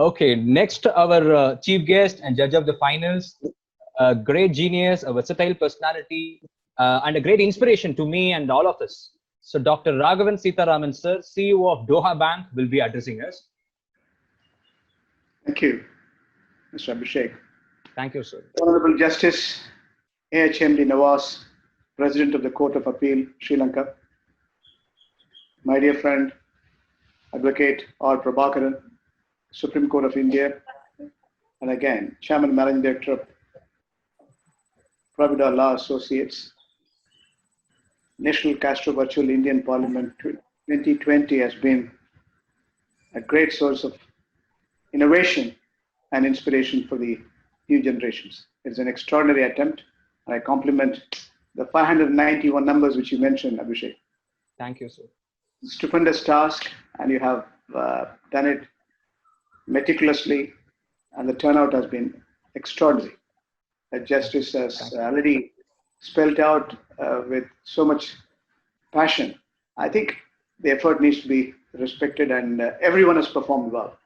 Okay, next our chief guest and judge of the finals, a great genius, a versatile personality, and a great inspiration to me and all of us. So Dr. Seetharaman sir, CEO of Doha Bank, will be addressing us. Thank you, Mr. Abhishek. Thank you, sir. Honorable Justice AHMD Nawaz, President of the Court of Appeal, Sri Lanka. My dear friend, Advocate R. Prabhakaran, Supreme Court of India, and again, Chairman Managing Director of Pravida Law Associates. National Castro Virtual Indian Parliament 2020 has been a great source of innovation and inspiration for the new generations. It's an extraordinary attempt, and I compliment the 591 numbers which you mentioned, Abhishek. Thank you, sir. Stupendous task, and you have done it meticulously, and the turnout has been extraordinary. The Justice has already spelled out with so much passion. I think the effort needs to be respected, and everyone has performed well.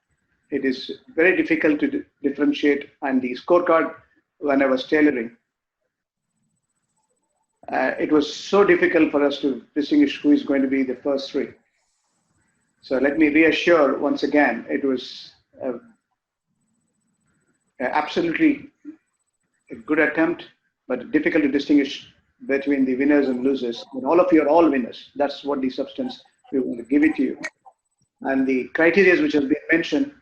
It is very difficult to differentiate, and the scorecard, when I was tailoring, it was so difficult for us to distinguish who is going to be the first three. So let me reassure once again, it was absolutely a good attempt, but difficult to distinguish between the winners and losers. And all of you are all winners. That's what the substance we want to give it to you. And the criteria which have been mentioned,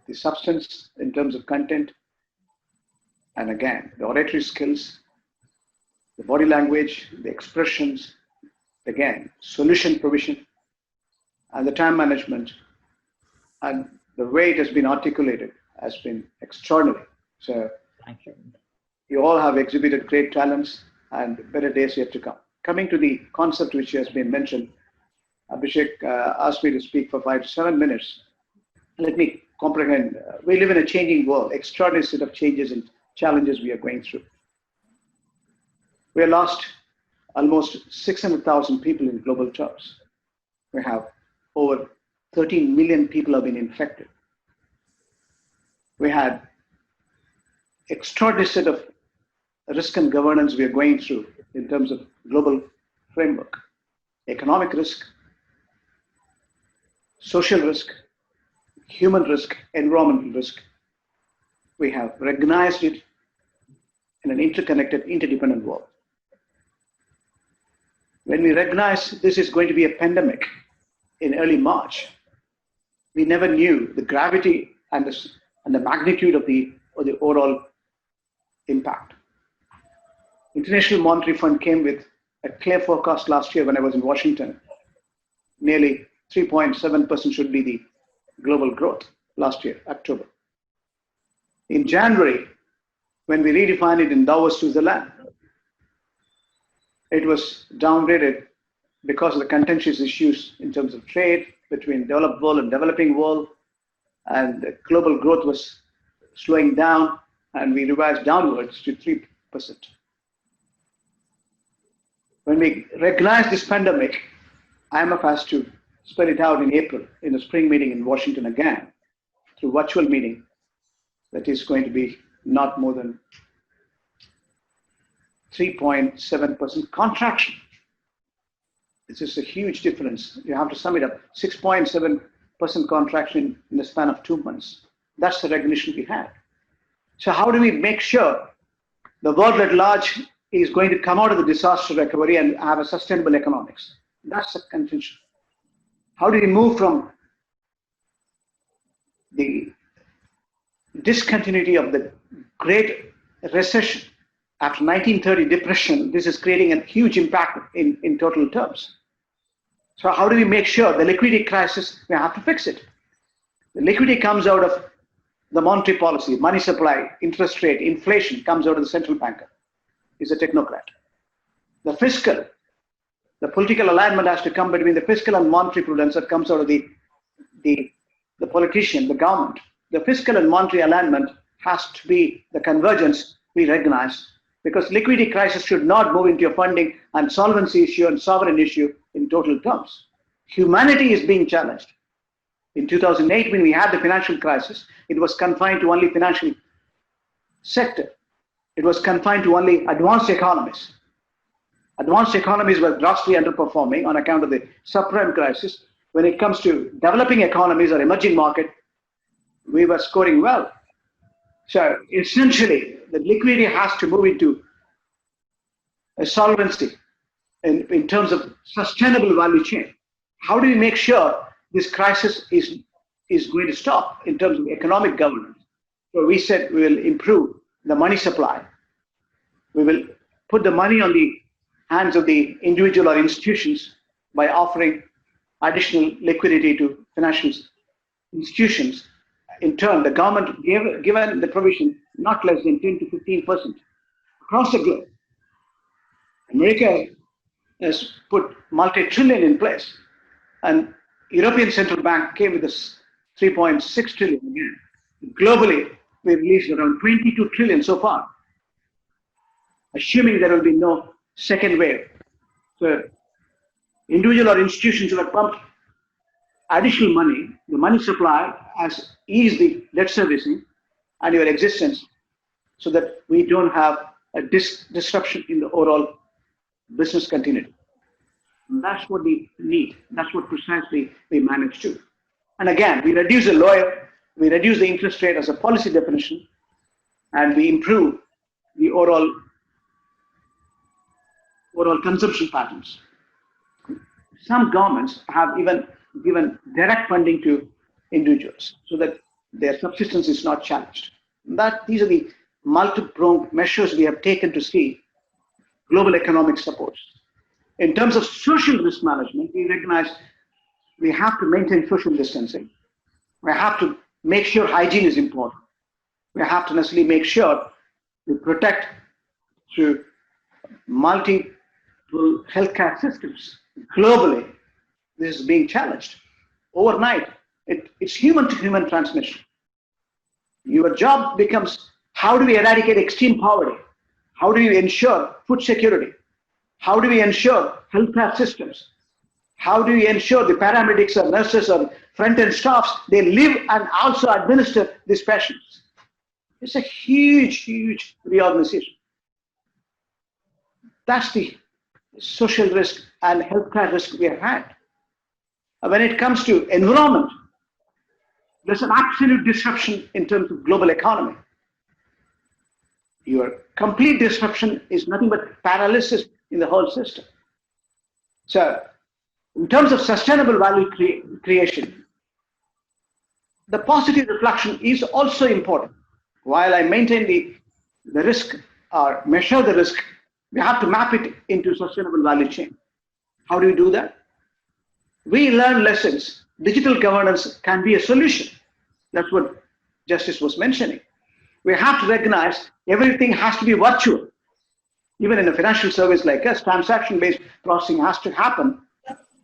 the substance in terms of content, and again, the oratory skills, the body language, the expressions, again, solution provision, and the time management, and the way it has been articulated has been extraordinary. So thank you. You all have exhibited great talents, and better days yet to come. Coming to the concept which has been mentioned, Abhishek asked me to speak for 5 to 7 minutes. Let me comprehend. We live in a changing world, extraordinary set of changes and challenges we are going through. We have lost almost 600,000 people in global terms. We have over 13 million people have been infected. We had extraordinary set of risk and governance we are going through in terms of global framework, economic risk, social risk, human risk, environmental risk. We have recognized it in an interconnected, interdependent world. When we recognize this is going to be a pandemic in early March, we never knew the gravity and the magnitude of the overall impact. International Monetary Fund came with a clear forecast last year when I was in Washington. Nearly 3.7% should be the global growth last year, October. In January, when we redefined it in Davos, Switzerland, it was downgraded because of the contentious issues in terms of trade between developed world and developing world, and the global growth was slowing down, and we revised downwards to 3%. When we recognized this pandemic, IMF has to spell it out in April in a spring meeting in Washington again through virtual meeting that is going to be not more than 3.7% contraction. This is a huge difference. You have to sum it up. 6.7% contraction in the span of 2 months. That's the recognition we had. So how do we make sure the world at large is going to come out of the disaster recovery and have a sustainable economics? That's the contention. How do we move from the discontinuity of the Great Recession after 1930 depression? This is creating a huge impact in total terms. So how do we make sure the liquidity crisis, we have to fix it. The liquidity comes out of the monetary policy, money supply, interest rate, inflation comes out of the central banker. He's a technocrat. The fiscal, the political alignment has to come between the fiscal and monetary prudence that comes out of the politician, the government. The fiscal and monetary alignment has to be the convergence we recognize, because liquidity crisis should not move into a funding and solvency issue and sovereign issue in total terms. Humanity is being challenged. In 2008, when we had the financial crisis, it was confined to only financial sector. It was confined to only advanced economies. Advanced economies were grossly underperforming on account of the subprime crisis. When it comes to developing economies or emerging market, we were scoring well. So essentially, the liquidity has to move into a solvency in terms of sustainable value chain. How do we make sure this crisis is going to stop in terms of economic governance? So we said we will improve the money supply. We will put the money on the hands of the individual or institutions by offering additional liquidity to financial institutions. In turn, the government given the provision not less than 10 to 15% across the globe. America has put multi-trillion in place, and European Central Bank came with this 3.6 trillion again. Globally, we released around 22 trillion so far, assuming there will be no second wave. So individual or institutions who have pumped additional money, the money supply has eased the debt servicing and your existence so that we don't have a disruption in the overall business continuity. And that's what we need. That's what precisely we managed to. And again, we reduce the lawyer, we reduce the interest rate as a policy definition, and we improve the overall consumption patterns. Some governments have even given direct funding to individuals so that their subsistence is not challenged. These are the multi-pronged measures we have taken to see global economic supports. In terms of social risk management, we recognize we have to maintain social distancing. We have to make sure hygiene is important. We have to necessarily make sure we protect through multiple healthcare systems. Globally, this is being challenged. Overnight, it's human-to-human transmission. Your job becomes, how do we eradicate extreme poverty? How do we ensure food security? How do we ensure healthcare systems? How do we ensure the paramedics or nurses or front-end staffs, they live and also administer these patients? It's a huge, huge reorganization. That's the social risk and healthcare risk we have had. When it comes to environment, there's an absolute disruption in terms of global economy. Your complete disruption is nothing but paralysis in the whole system. So, in terms of sustainable value creation, the positive reflection is also important. While I maintain the risk or measure the risk, we have to map it into sustainable value chain. How do we do that? We learn lessons. Digital governance can be a solution. That's what Justice was mentioning. We have to recognize everything has to be virtual. Even in a financial service like us, transaction-based processing has to happen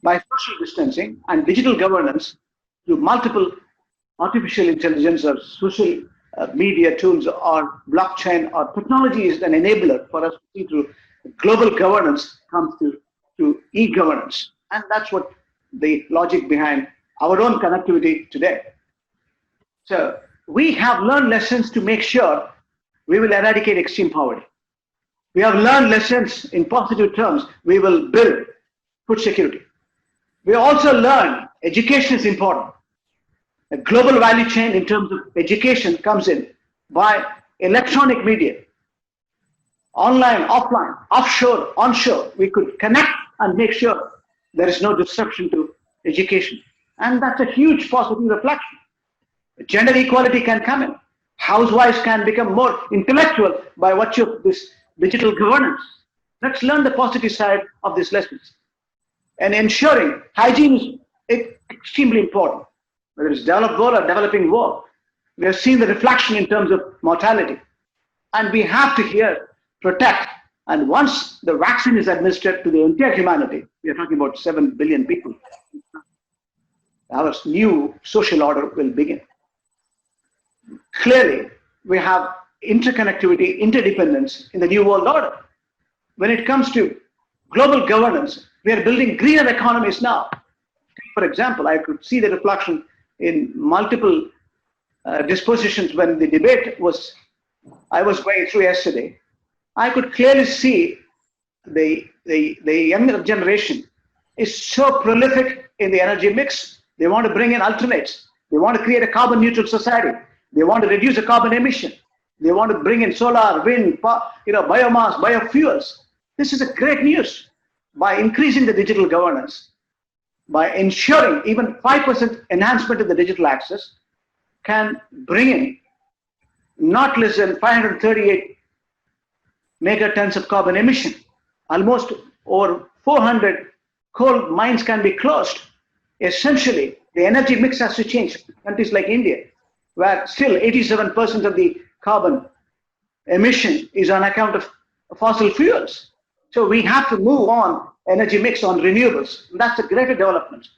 by social distancing and digital governance through multiple artificial intelligence or social media tools or blockchain or technology is an enabler for us to see through global governance comes to e-governance. And that's what the logic behind our own connectivity today. So we have learned lessons to make sure we will eradicate extreme poverty. We have learned lessons in positive terms. We will build food security. We also learn education is important. A global value chain in terms of education comes in by electronic media, online, offline, offshore, onshore. We could connect and make sure there is no disruption to education. And that's a huge positive reflection. Gender equality can come in. Housewives can become more intellectual by virtue of this digital governance. Let's learn the positive side of these lessons. And ensuring hygiene is extremely important, whether it's developed world or developing world. We have seen the reflection in terms of mortality. And we have to here protect. And once the vaccine is administered to the entire humanity, we are talking about 7 billion people, our new social order will begin. Clearly, we have interconnectivity, interdependence in the new world order. When it comes to global governance, we are building greener economies now. For example, I could see the reflection in multiple dispositions when the debate I was going through yesterday. I could clearly see the younger generation is so prolific in the energy mix. They want to bring in alternates. They want to create a carbon neutral society. They want to reduce the carbon emission. They want to bring in solar, wind, biomass, biofuels. This is a great news. By increasing the digital governance, by ensuring even 5% enhancement of the digital access, can bring in not less than 538 megatons of carbon emission. Almost over 400 coal mines can be closed. Essentially, the energy mix has to change. Countries like India, where still 87% of the carbon emission is on account of fossil fuels. So we have to move on energy mix on renewables. That's a greater development.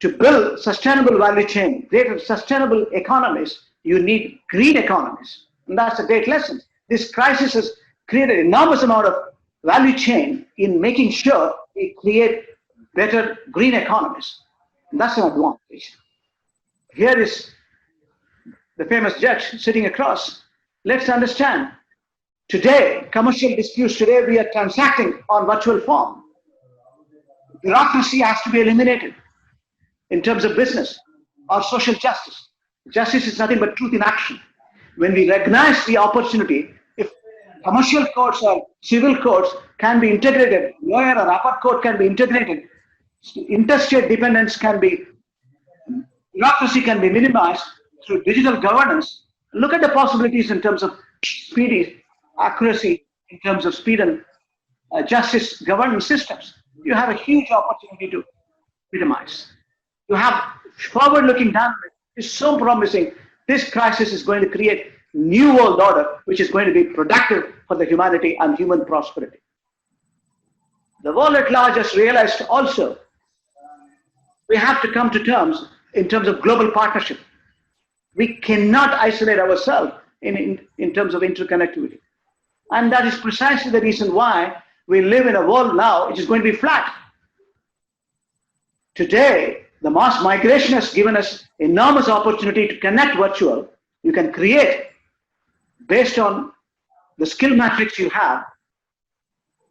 To build sustainable value chain, greater sustainable economies, you need green economies. And that's a great lesson. This crisis has created an enormous amount of value chain in making sure we create better green economies. And that's an advantage. Here is the famous judge sitting across. Let's understand. Today, commercial disputes, today we are transacting on virtual form. Bureaucracy has to be eliminated in terms of business or social justice. Justice is nothing but truth in action. When we recognize the opportunity, if commercial courts or civil courts can be integrated, lawyer or upper court can be integrated, interstate dependence can be, bureaucracy can be minimized through digital governance. Look at the possibilities in terms of speedy accuracy, in terms of speed and justice governance systems. You have a huge opportunity to minimize. You have forward-looking dynamics. It's so promising. This crisis is going to create new world order, which is going to be productive for the humanity and human prosperity. The world at large has realized also we have to come to terms in terms of global partnership. We cannot isolate ourselves in terms of interconnectivity. And that is precisely the reason why we live in a world now which is going to be flat. Today, the mass migration has given us enormous opportunity to connect virtual. You can create, based on the skill matrix you have,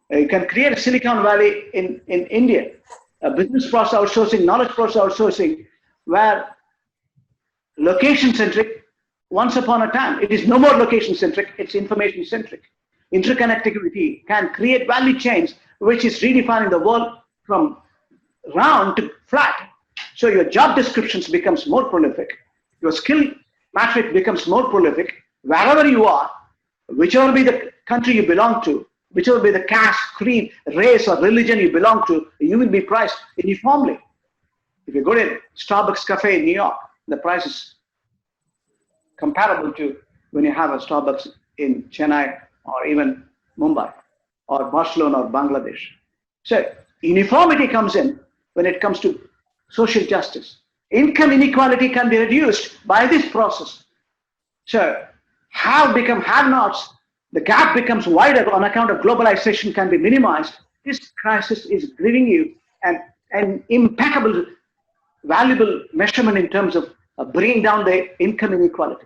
you can create a Silicon Valley in India, a business process outsourcing, knowledge process outsourcing, where location-centric, once upon a time, it is no more location-centric, it's information-centric. Interconnectivity can create value chains, which is redefining the world from round to flat. So your job descriptions becomes more prolific, your skill matrix becomes more prolific, wherever you are, whichever be the country you belong to, whichever be the caste, creed, race, or religion you belong to, you will be priced uniformly. If you go to Starbucks cafe in New York, the price is comparable to when you have a Starbucks in Chennai or even Mumbai or Barcelona or Bangladesh. So uniformity comes in when it comes to social justice. Income inequality can be reduced by this process. So have become have-nots, the gap becomes wider on account of globalization can be minimized. This crisis is giving you an impeccable, valuable measurement in terms of bringing down the income inequality.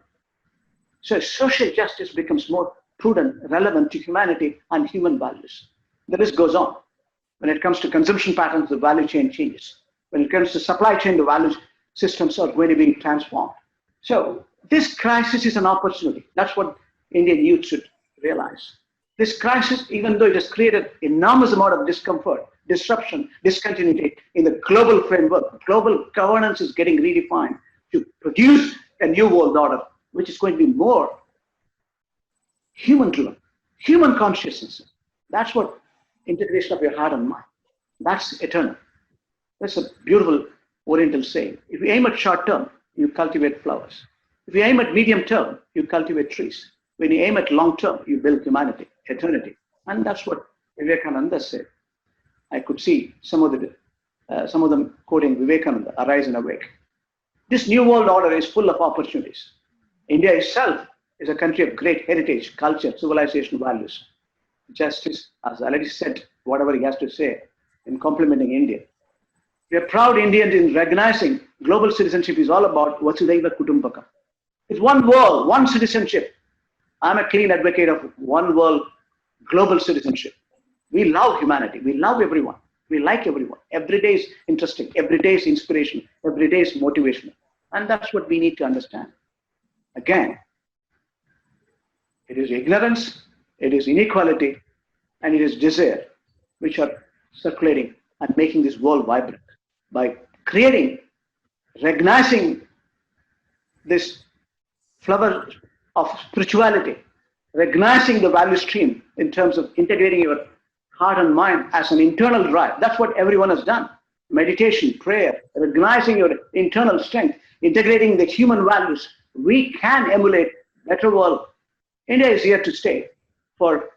So social justice becomes more prudent, relevant to humanity and human values. The list goes on. When it comes to consumption patterns, the value chain changes. When it comes to supply chain, the value systems are going to be transformed. So this crisis is an opportunity. That's what Indian youth should realize. This crisis, even though it has created enormous amount of discomfort, disruption, discontinuity in the global framework, global governance is getting redefined to produce a new world order, which is going to be more human-driven, human consciousness. That's what integration of your heart and mind. That's eternal. That's a beautiful Oriental saying. If you aim at short term, you cultivate flowers. If you aim at medium term, you cultivate trees. When you aim at long term, you build humanity, eternity. And that's what Vivekananda said. I could see some of them quoting Vivekananda, arise and awake. This new world order is full of opportunities. India itself is a country of great heritage, culture, civilization, values. Justice, as already said, whatever he has to say in complimenting India. We are proud Indians in recognizing global citizenship is all about Vasudhaiva Kutumbakam. It's one world, one citizenship. I'm a clean advocate of one world, global citizenship. We love humanity. We love everyone. We like everyone. Every day is interesting. Every day is inspirational. Every day is motivational. And that's what we need to understand. Again, it is ignorance, it is inequality, and it is desire, which are circulating and making this world vibrant by creating, recognizing this flower of spirituality, recognizing the value stream in terms of integrating your heart and mind as an internal drive. That's what everyone has done. Meditation, prayer, recognizing your internal strength, integrating the human values. We can emulate better world. India is here to stay for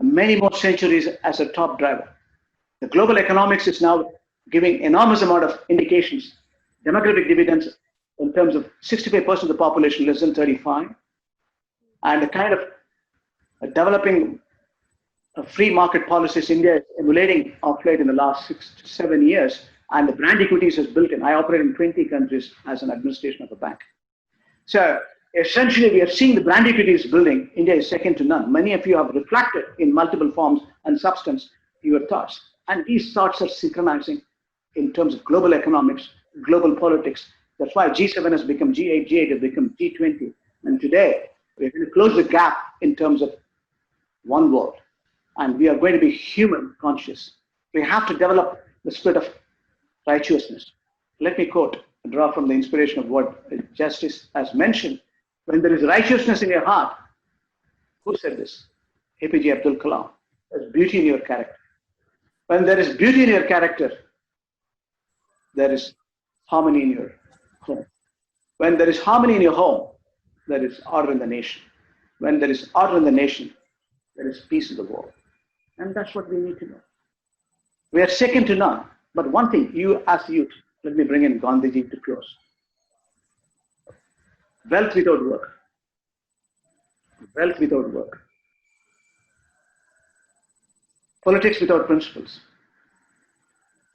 many more centuries as a top driver. The global economics is now giving enormous amount of indications, demographic dividends in terms of 65% of the population less than 35, and the kind of developing free market policies India is emulating of late in the last 6 to 7 years, and the brand equities is built in. I operate in 20 countries as an administration of a bank. So essentially, we are seeing the brand equities building. India is second to none. Many of you have reflected in multiple forms and substance your thoughts. And these thoughts are synchronizing in terms of global economics, global politics. That's why G7 has become G8, G8 has become G20. And today, we're going to close the gap in terms of one world. And we are going to be human conscious. We have to develop the spirit of righteousness. Let me quote, draw from the inspiration of what Justice has mentioned. When there is righteousness in your heart, who said this? APJ Abdul Kalam. There's beauty in your character. When there is beauty in your character, there is harmony in your home. When there is harmony in your home, there is order in the nation. When there is order in the nation, there is peace in the world. And that's what we need to know. We are second to none. But one thing, you as youth, let me bring in Gandhiji to close. Wealth without work. Wealth without work. Politics without principles.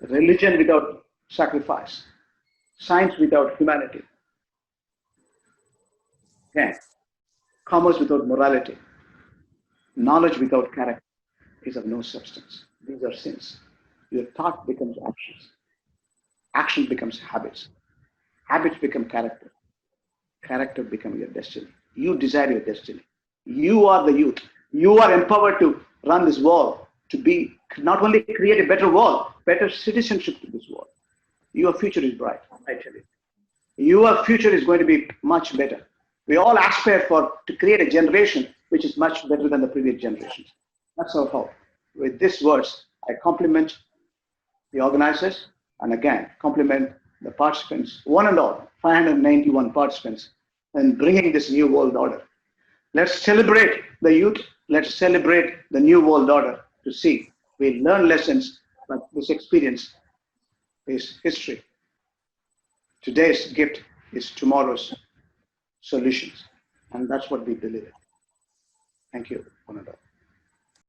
Religion without sacrifice. Science without humanity. Okay. Commerce without morality. Knowledge without character is of no substance. These are sins. Your thought becomes actions. Action becomes habits. Habits become character. Character becomes your destiny. You desire your destiny. You are the youth. You are empowered to run this world, to be, not only create a better world, better citizenship to this world. Your future is bright, I tell you. Your future is going to be much better. We all aspire to create a generation which is much better than the previous generations. That's our hope. With these words, I compliment the organizers and again compliment the participants, one and all, 591 participants, in bringing this new world order. Let's celebrate the youth. Let's celebrate the new world order to see. We learn lessons, but this experience is history. Today's gift is tomorrow's solutions. And that's what we believe in. Thank you, one and all.